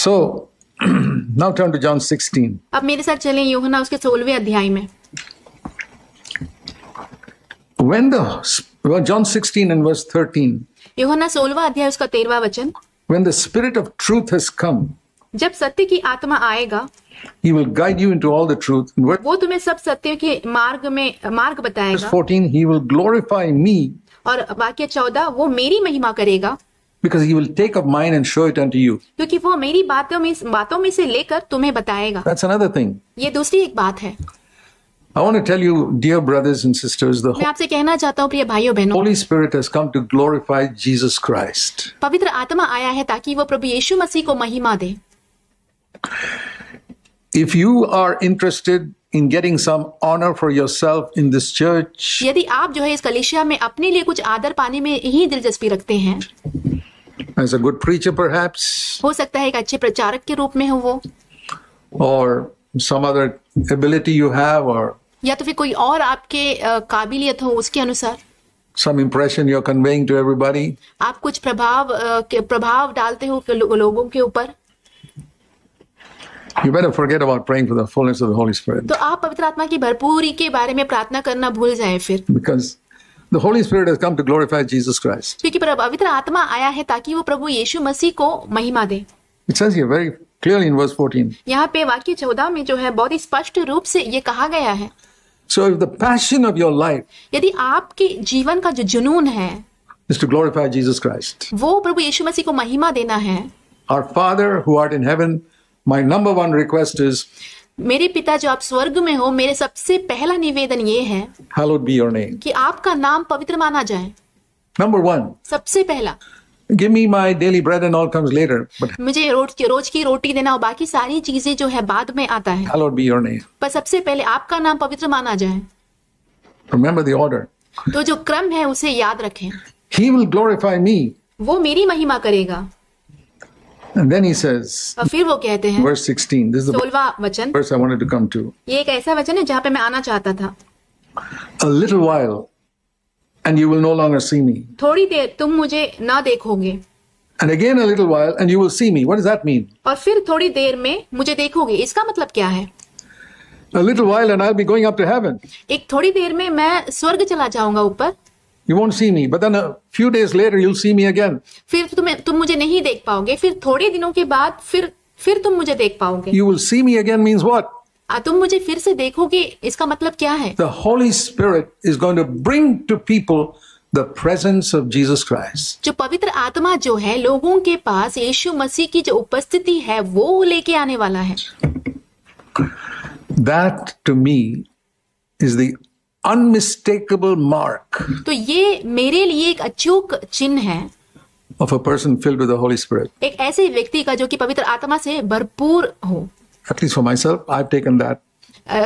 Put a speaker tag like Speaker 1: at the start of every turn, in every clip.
Speaker 1: So now turn to John 16.
Speaker 2: अब मेरे साथ चलें यूहन्ना उसके 16वें अध्याय में।
Speaker 1: John 16 and verse 13.
Speaker 2: यूहन्ना 16वां अध्याय उसका 13वां वचन।
Speaker 1: When the Spirit of truth has come,
Speaker 2: जब सत्य की आत्मा आएगा,
Speaker 1: He will guide you into all the truth. In verse
Speaker 2: वो तुम्हें सब सत्य के मार्ग बताएगा।
Speaker 1: 14, He will glorify me,
Speaker 2: और वाक्य 14, वो मेरी महिमा करेगा,
Speaker 1: because He will take of mine and show it unto you.
Speaker 2: क्योंकि वो मेरी बातों में से लेकर तुम्हें बताएगा।
Speaker 1: That's another thing.
Speaker 2: ये दूसरी एक बात है।
Speaker 1: I want to tell you, dear brothers and sisters, the
Speaker 2: मैं आपसे कहना चाहता हूँ प्रिय भाइयों बहनों,
Speaker 1: Holy Spirit has come to glorify Jesus Christ.
Speaker 2: पवित्र आत्मा आया है ताकि वो प्रभु यीशु मसीह को महिमा दे।
Speaker 1: If you are interested in getting some honor for yourself in this church,
Speaker 2: यदि आप जो है इस कलीसिया में अपने लिए कुछ आदर पाने में ही दिलचस्पी रखते हैं,
Speaker 1: as a good preacher perhaps,
Speaker 2: हो सकता है एक अच्छे प्रचारक के रूप में हो वो,
Speaker 1: or some other ability you have, or
Speaker 2: या तो फिर कोई और आपके काबिलियत हो उसके अनुसार,
Speaker 1: some impression you're conveying to everybody,
Speaker 2: आप कुछ प्रभाव डालते हो लोगों के ऊपर,
Speaker 1: you better forget about praying for the fullness of the Holy Spirit.
Speaker 2: तो आप पवित्र आत्मा की भरपूरी के बारे में प्रार्थना करना भूल जाए फिर,
Speaker 1: Because the Holy Spirit has come to glorify Jesus Christ.
Speaker 2: क्योंकि पवित्र आत्मा आया है ताकि वो प्रभु यीशु मसीह को महिमा दे।
Speaker 1: It says here very clearly in verse 14.
Speaker 2: यहाँ पे वाक्य 14 में जो है बहुत ही स्पष्ट रूप से ये कहा गया है,
Speaker 1: So if the passion of your life
Speaker 2: यदि आपके जीवन का जो जुनून है
Speaker 1: is to glorify Jesus Christ,
Speaker 2: वो प्रभु यीशु मसीह को महिमा देना है,
Speaker 1: our Father who art in heaven, my number one request is,
Speaker 2: मेरे पिता जो आप स्वर्ग में हो, मेरे सबसे पहला निवेदन ये है
Speaker 1: hallowed be your name.
Speaker 2: कि आपका नाम पवित्र माना जाए।
Speaker 1: Number one,
Speaker 2: सबसे पहला,
Speaker 1: give me my daily bread and all comes later, but
Speaker 2: मुझे रोज की रोटी देना और बाकी सारी चीजें जो है बाद में आता है,
Speaker 1: hallowed be your name.
Speaker 2: पर सबसे पहले आपका नाम पवित्र माना जाए।
Speaker 1: Remember the order.
Speaker 2: तो जो क्रम है उसे याद रखें।
Speaker 1: He will glorify me.
Speaker 2: वो मेरी महिमा करेगा।
Speaker 1: And then he says,
Speaker 2: और फिर वो कहते हैं,
Speaker 1: verse 16, this is the
Speaker 2: 16वां वचन,
Speaker 1: verse I wanted to come to.
Speaker 2: ये एक ऐसा वचन है जहाँ पे मैं आना चाहता था।
Speaker 1: A little while and you will no longer see me.
Speaker 2: थोड़ी देर तुम मुझे ना देखोगे,
Speaker 1: And again a little while and you will see me. What does that mean?
Speaker 2: और फिर थोड़ी देर में मुझे देखोगे, इसका मतलब क्या है?
Speaker 1: A little while and I'll be going up to heaven.
Speaker 2: एक थोड़ी देर में मैं स्वर्ग चला जाऊंगा ऊपर,
Speaker 1: You won't see me, but then a few days later you'll see me again.
Speaker 2: फिर तुम मुझे नहीं देख पाओगे, फिर थोड़े दिनों के बाद फिर तुम मुझे देख पाओगे।
Speaker 1: You will see me again means what?
Speaker 2: तुम मुझे फिर से देखोगे, इसका मतलब क्या है?
Speaker 1: The Holy Spirit is going to bring to people the presence of Jesus Christ.
Speaker 2: जो पवित्र आत्मा जो है लोगों के पास यीशु मसीह की जो उपस्थिति है वो लेके आने वाला है।
Speaker 1: That to me is the unmistakable mark
Speaker 2: तो ये मेरे लिए एक अचूक चिन्ह है
Speaker 1: of a person filled with the Holy Spirit.
Speaker 2: एक ऐसे व्यक्ति का जो कि पवित्र आत्मा से भरपूर हो।
Speaker 1: At least for myself, I've taken that.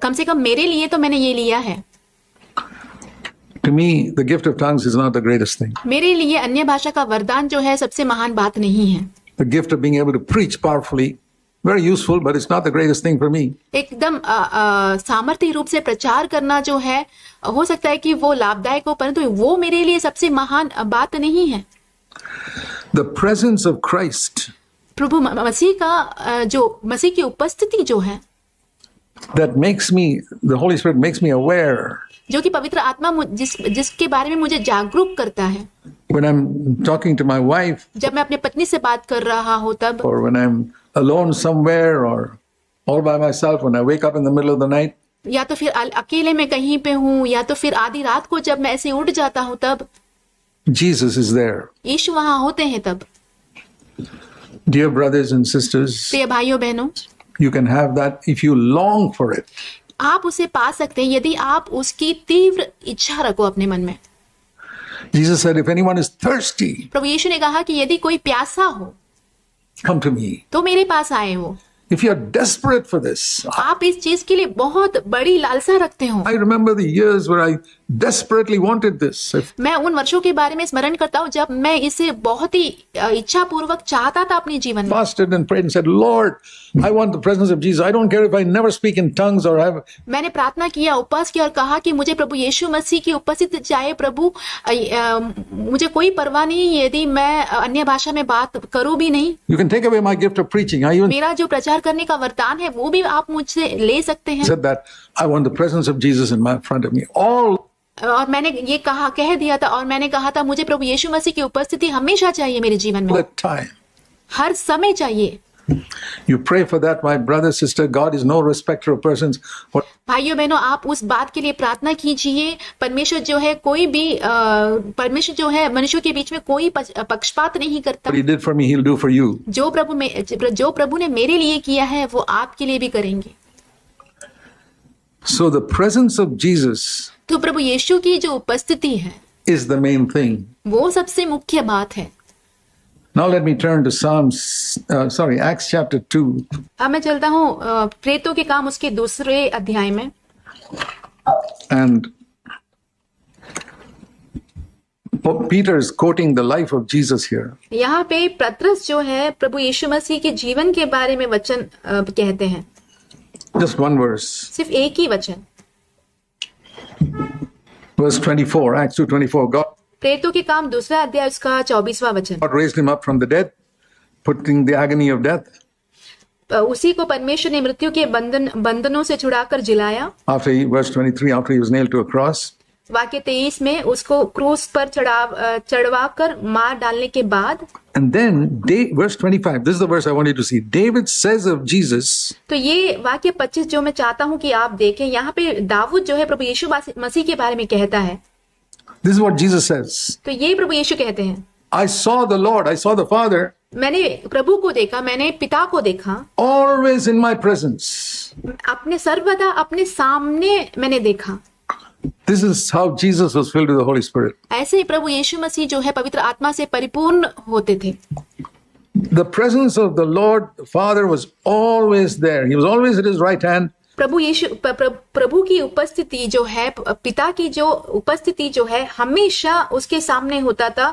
Speaker 2: कम से कम मेरे लिए तो मैंने ये लिया है।
Speaker 1: To me, the gift of tongues is not the greatest thing.
Speaker 2: मेरे लिए अन्य भाषा का वरदान जो है सबसे महान बात नहीं है।
Speaker 1: The gift of being able to preach powerfully, very useful, but it's not the greatest thing for me.
Speaker 2: एकदम सामर्थ्य रूप से प्रचार करना जो है हो सकता है कि वो लाभदायक हो, परंतु वो मेरे लिए सबसे महान बात नहीं है।
Speaker 1: The presence of Christ
Speaker 2: प्रभु मसीह का जो मसीह की उपस्थिति जो है,
Speaker 1: that makes me, the Holy Spirit makes me aware
Speaker 2: जो कि पवित्र आत्मा जिसके बारे में मुझे जागरूक करता है।
Speaker 1: when I'm talking to my wife,
Speaker 2: जब मैं अपने पत्नी से बात कर रहा हूँ तब,
Speaker 1: or when I'm alone somewhere, or all by myself when I wake up in the middle of the night,
Speaker 2: या तो फिर अकेले में कहीं पे हूँ, या तो फिर आधी रात को जब मैं ऐसे उठ जाता हूँ तब
Speaker 1: Jesus is there.
Speaker 2: यीशु वहां होते हैं तब।
Speaker 1: Dear brothers and sisters,
Speaker 2: प्रिय भाइयों बहनों,
Speaker 1: you can have that if you long for it.
Speaker 2: आप उसे पा सकते हैं यदि आप उसकी तीव्र इच्छा रखो अपने मन में।
Speaker 1: Jesus said, if anyone is thirsty,
Speaker 2: प्रभु यीशु ने कहा कि यदि कोई प्यासा हो
Speaker 1: come to me.
Speaker 2: तो मेरे पास आए हो।
Speaker 1: If you're desperate for this,
Speaker 2: आप इस चीज के लिए बहुत बड़ी लालसा रखते हो।
Speaker 1: I remember the years where I desperately wanted this.
Speaker 2: मैं उन वर्षों के बारे में स्मरण करता हूँ जब मैं इसे बहुत ही इच्छा पूर्वक चाहता था अपने जीवन में।
Speaker 1: Fasted and prayed and said, Lord, I want the presence of Jesus. I don't care if I never speak in tongues or have.
Speaker 2: मैंने प्रार्थना किया, उपवास किया और कहा कि मुझे प्रभु यीशु मसीह की उपस्थिति चाहिए। प्रभु मुझे कोई परवाह नहीं यदि मैं अन्य भाषा में बात करूं भी नहीं।
Speaker 1: You can take away my gift of preaching. I even
Speaker 2: मेरा जो प्रचार करने का वरदान है वो भी आप मुझसे ले सकते हैं।
Speaker 1: said that I want the presence of Jesus in front of me.
Speaker 2: और मैंने ये कह दिया था और मैंने कहा था मुझे प्रभु यीशु मसीह की उपस्थिति हमेशा चाहिए मेरे जीवन में,
Speaker 1: All the time.
Speaker 2: हर समय चाहिए।
Speaker 1: You pray for that, my brother, sister. God is no respecter of persons.
Speaker 2: भाइयों बहनों, आप उस बात के लिए प्रार्थना कीजिए। परमेश्वर जो है कोई भी परमेश्वर जो है मनुष्यों के बीच में कोई पक्षपात नहीं करता।
Speaker 1: What he did for me, he'll do for you.
Speaker 2: जो प्रभु ने मेरे लिए किया है वो आपके लिए भी करेंगे।
Speaker 1: So the presence of Jesus
Speaker 2: तो प्रभु यीशु की जो उपस्थिति है
Speaker 1: is the main thing.
Speaker 2: वो सबसे मुख्य बात है।
Speaker 1: Now let me turn to Acts chapter 2.
Speaker 2: अब मैं चलता हूँ प्रेतों के काम उसके दूसरे अध्याय में।
Speaker 1: And Peter is quoting the life of Jesus here.
Speaker 2: यहाँ पे पतरस जो है प्रभु यीशु मसीह के जीवन के बारे में वचन कहते हैं।
Speaker 1: Just one verse.
Speaker 2: सिर्फ एक ही वचन।
Speaker 1: Verse 24, Acts 2:24. God
Speaker 2: प्रेतों के काम दूसरा अध्याय उसका 24वां वचन।
Speaker 1: raised him up from the dead, putting the agony of death.
Speaker 2: उसी को परमेश्वर ने मृत्यु के बंधनों से छुड़ाकर जिलाया।
Speaker 1: Verse 23, after he was nailed to a cross.
Speaker 2: वाक्य 23 में उसको क्रूस पर चढ़वाकर मार डालने के बाद।
Speaker 1: And then verse 25, this is the verse I want you to see. David says of Jesus.
Speaker 2: तो ये वाक्य 25 जो मैं चाहता हूं कि आप देखें, यहाँ पे दाऊद जो है प्रभु यीशु मसीह के बारे में कहता है।
Speaker 1: This is what Jesus says.
Speaker 2: तो ये प्रभु यीशु कहते हैं,
Speaker 1: I saw the Lord, I saw the Father.
Speaker 2: मैंने प्रभु को देखा, मैंने पिता को देखा।
Speaker 1: Always in my presence.
Speaker 2: अपने सर्वदा अपने सामने मैंने देखा।
Speaker 1: This is how Jesus was filled with the Holy Spirit.
Speaker 2: ऐसे ही प्रभु यीशु मसीह जो है पवित्र आत्मा से परिपूर्ण होते थे।
Speaker 1: The presence of the Lord the Father was always there. He was always at his right hand.
Speaker 2: प्रभु की उपस्थिति जो है, पिता की जो उपस्थिति जो है हमेशा उसके सामने होता था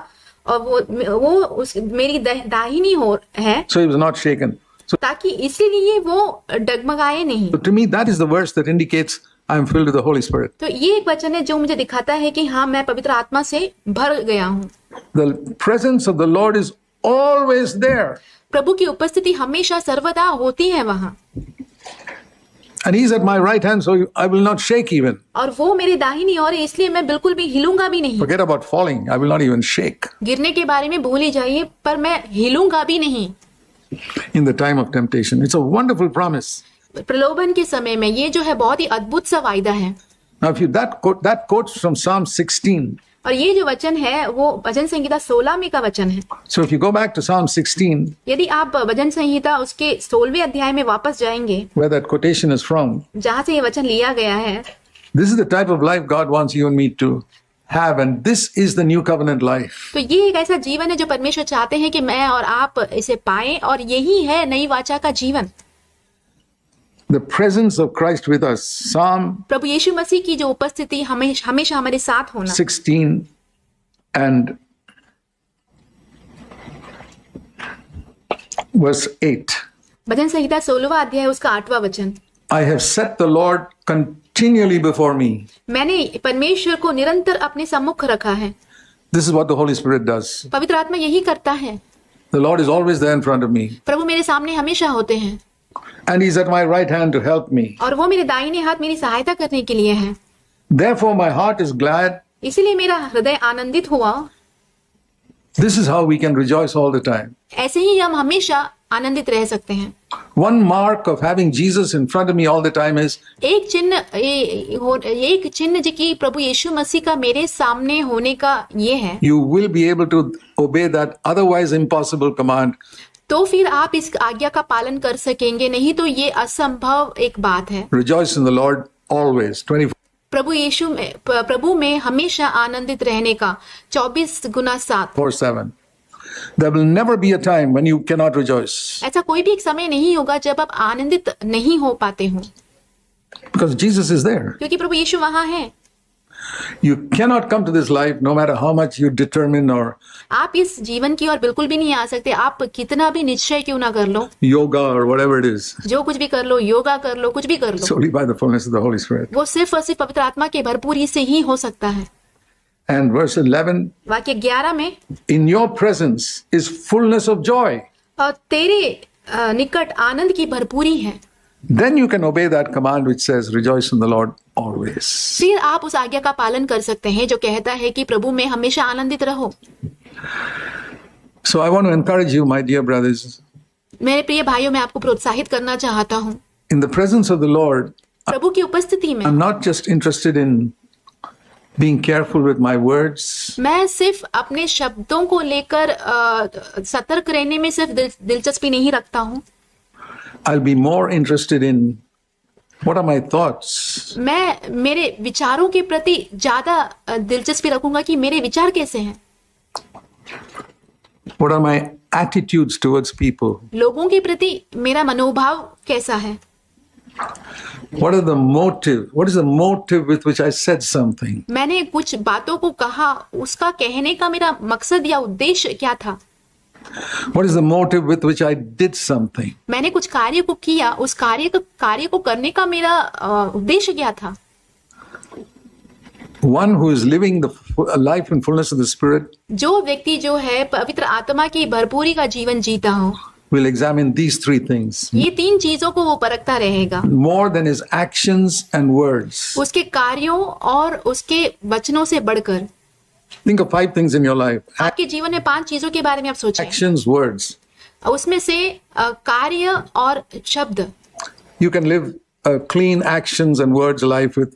Speaker 2: और वो मेरी दाहिनी ओर है।
Speaker 1: So he was not shaken. So
Speaker 2: ताकि इसलिए वो डगमगाए नहीं।
Speaker 1: to me that is the verse that indicates I am filled with the Holy Spirit.
Speaker 2: तो ये एक वचन है जो मुझे दिखाता है कि हाँ मैं पवित्र आत्मा से भर गया हूँ।
Speaker 1: The presence of the Lord is always there.
Speaker 2: प्रभु की उपस्थिति हमेशा सर्वदा होती है वहाँ।
Speaker 1: And he's at my right hand, so I will not shake even.
Speaker 2: और वो मेरे दाहिनी ओर है, इसलिए मैं बिल्कुल भी हिलूंगा भी नहीं।
Speaker 1: Forget about falling. I will not even shake.
Speaker 2: गिरने के बारे में भूल ही जाइए, पर मैं हिलूंगा भी नहीं।
Speaker 1: In the time of temptation, it's a wonderful promise.
Speaker 2: प्रलोभन के समय में ये जो है बहुत ही अद्भुत सा वायदा है।
Speaker 1: Now, if you that quotes from Psalm 16.
Speaker 2: और ये जो वचन है वो भजन संहिता 16 में का वचन है।
Speaker 1: So if you go back to Psalm 16,
Speaker 2: यदि आप भजन संहिता उसके 16वें अध्याय में वापस जाएंगे,
Speaker 1: where that quotation is from,
Speaker 2: जहाँ से ये वचन लिया गया है,
Speaker 1: this is the type of life God wants you and me to have, and this is the new covenant life.
Speaker 2: तो ये एक ऐसा जीवन है जो परमेश्वर चाहते हैं कि मैं और आप इसे पाएं, और यही है नई वाचा का जीवन।
Speaker 1: The presence of Christ with us. Psalm
Speaker 2: प्रभु यीशु मसीह की जो उपस्थिति हमेशा हमारे साथ होना।
Speaker 1: 16 and verse 8.
Speaker 2: भजन संहिता 16वां अध्याय उसका 8वां वचन।
Speaker 1: I have set the Lord continually before me.
Speaker 2: मैंने परमेश्वर को निरंतर अपने सम्मुख रखा है।
Speaker 1: This is what the Holy Spirit does.
Speaker 2: पवित्र आत्मा यही करता है।
Speaker 1: The Lord is always there in front of me.
Speaker 2: प्रभु मेरे सामने हमेशा होते हैं।
Speaker 1: And he's at my right hand to help me.
Speaker 2: और वो मेरे दाहिने हाथ मेरी सहायता करने के लिए है।
Speaker 1: Therefore my heart is glad.
Speaker 2: इसीलिए मेरा हृदय आनंदित हुआ।
Speaker 1: This is how we can rejoice all the time.
Speaker 2: ऐसे ही हम हमेशा आनंदित रह सकते हैं।
Speaker 1: One mark of having Jesus in front of me all the time is
Speaker 2: एक चिन्ह कि प्रभु यीशु मसीह का मेरे सामने होने का ये है,
Speaker 1: you will be able to obey that otherwise impossible command.
Speaker 2: तो फिर आप इस आज्ञा का पालन कर सकेंगे, नहीं तो ये असंभव एक बात है।
Speaker 1: Rejoice in the Lord always. 24.
Speaker 2: प्रभु में हमेशा आनंदित रहने का 24x7।
Speaker 1: 4/7. There will never be a time when you cannot rejoice.
Speaker 2: ऐसा कोई भी एक समय नहीं होगा जब आप आनंदित नहीं हो पाते हो,
Speaker 1: Because Jesus is there.
Speaker 2: क्योंकि प्रभु यीशु वहां है।
Speaker 1: You cannot come to this life no matter how much you determine or
Speaker 2: आप इस जीवन की ओर बिल्कुल भी नहीं आ सकते, आप कितना भी निश्चय क्यों ना कर लो,
Speaker 1: yoga or whatever it is.
Speaker 2: जो कुछ भी कर लो, योगा कर लो, कुछ भी कर
Speaker 1: It's
Speaker 2: low,
Speaker 1: only by the fullness of the Holy Spirit.
Speaker 2: वो सिर्फ और सिर्फ पवित्र आत्मा के भरपूरी से ही हो सकता है।
Speaker 1: And verse 11,
Speaker 2: वाक्य 11 में,
Speaker 1: in your presence is fullness of joy.
Speaker 2: और तेरे निकट आनंद की भरपूरी है।
Speaker 1: Then you can obey that command which says, rejoice in the Lord always.
Speaker 2: फिर आप उस आज्ञा का पालन कर सकते हैं जो कहता है कि प्रभु में हमेशा आनंदित रहो।
Speaker 1: So I want to encourage you, my dear brothers,
Speaker 2: मेरे प्रिय भाइयों, मैं आपको प्रोत्साहित करना चाहता हूँ,
Speaker 1: in the presence of the Lord,
Speaker 2: प्रभु की उपस्थिति में
Speaker 1: I'm not just interested in being careful with my words.
Speaker 2: मैं सिर्फ अपने शब्दों को लेकर सतर्क रहने में सिर्फ दिलचस्पी नहीं रखता हूँ,
Speaker 1: I'll be more interested in what are my thoughts.
Speaker 2: मैं मेरे विचारों के प्रति ज्यादा दिलचस्पी रखूंगा कि मेरे विचार कैसे हैं,
Speaker 1: What are my attitudes towards people?
Speaker 2: लोगों के प्रति मेरा मनोभाव कैसा है,
Speaker 1: What is the motive with which I said something?
Speaker 2: मैंने कुछ बातों को कहा, उसका कहने का मेरा मकसद या उद्देश्य क्या था,
Speaker 1: What is the motive with which I did something?
Speaker 2: मैंने कुछ कार्य को किया, उस कार्य को करने का मेरा उद्देश्य क्या था।
Speaker 1: One who is living a life in fullness of the Spirit
Speaker 2: जो व्यक्ति जो है पवित्र आत्मा की भरपूरी का जीवन जीता हो,
Speaker 1: will examine these three things
Speaker 2: ये 3 चीजों को वो परखता रहेगा,
Speaker 1: more than his actions and words.
Speaker 2: उसके कार्यों और उसके वचनों से बढ़कर।
Speaker 1: Think of 5 things in your life:
Speaker 2: आपके जीवन में 5 चीजों के बारे में आप सोचें,
Speaker 1: actions, words.
Speaker 2: उसमें से कार्य और शब्द।
Speaker 1: You can live a clean actions and words life with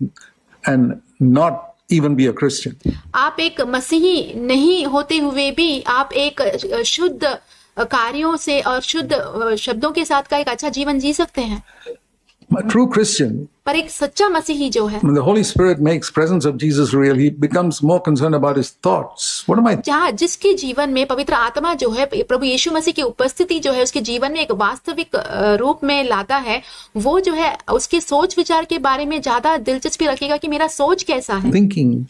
Speaker 1: and not even be a Christian.
Speaker 2: आप एक मसीही नहीं होते हुए भी आप एक शुद्ध कार्यों से और शुद्ध शब्दों के साथ का एक अच्छा जीवन जी सकते हैं।
Speaker 1: A true Christian,
Speaker 2: पर एक सच्चा मसीही जो है,
Speaker 1: when the Holy Spirit makes presence of Jesus real, he becomes more concerned about his thoughts. What am I?
Speaker 2: जहाँ जिसके जीवन में पवित्र आत्मा जो है प्रभु यीशु मसीह की उपस्थिति जो है उसके जीवन में एक वास्तविक रूप में लाता है, वो जो है उसके सोच विचार के बारे में ज्यादा दिलचस्पी रखेगा कि मेरा सोच कैसा है,
Speaker 1: Thinking.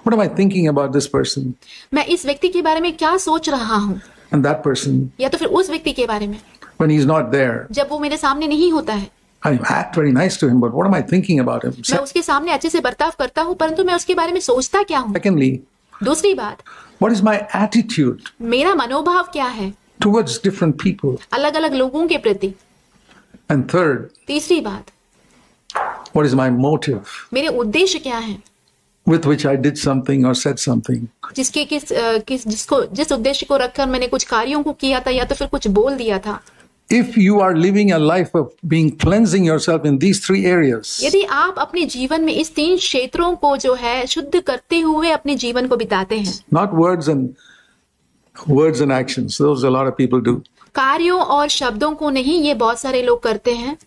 Speaker 1: What am I thinking about this person
Speaker 2: मैं इस व्यक्ति के बारे में क्या सोच रहा हूँ,
Speaker 1: and that person
Speaker 2: या तो फिर उस व्यक्ति के बारे में
Speaker 1: when he's not there?
Speaker 2: जब वो मेरे सामने नहीं होता है।
Speaker 1: I act very nice to him, but what am I thinking about him?
Speaker 2: मैं उसके सामने अच्छे से बर्ताव करता हूँ, परंतु मैं उसके बारे में सोचता क्या हूँ।
Speaker 1: Secondly,
Speaker 2: दूसरी बात,
Speaker 1: what is my attitude
Speaker 2: मेरा मनोभाव क्या है
Speaker 1: towards different people?
Speaker 2: अलग अलग लोगों के प्रति।
Speaker 1: And third,
Speaker 2: तीसरी बात,
Speaker 1: what is my motive
Speaker 2: मेरे उद्देश्य क्या है,
Speaker 1: with which I did something or said something?
Speaker 2: जिसके जिस उद्देश्य को रखकर मैंने कुछ कार्यों को किया था या तो फिर कुछ बोल दिया था।
Speaker 1: If you are living a life of being cleansing yourself in these 3 areas,
Speaker 2: यदि आप अपने जीवन में इस 3 क्षेत्रों को जो है शुद्ध करते हुए अपने जीवन को बिताते हैं,
Speaker 1: not words and actions, those a lot of people do.
Speaker 2: कार्यों और शब्दों को नहीं, ये बहुत सारे लोग करते हैं,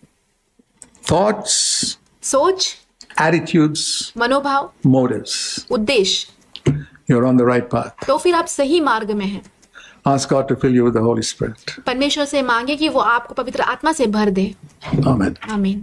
Speaker 1: Thoughts,
Speaker 2: सोच,
Speaker 1: attitudes, मनोभाव, motives,
Speaker 2: उद्देश्य,
Speaker 1: you're on the right path.
Speaker 2: तो फिर आप सही मार्ग में हैं।
Speaker 1: Ask God to fill you with the Holy Spirit.
Speaker 2: परमेश्वर से मांगे कि वो आपको पवित्र आत्मा से भर दे।
Speaker 1: Amen.
Speaker 2: आमीन।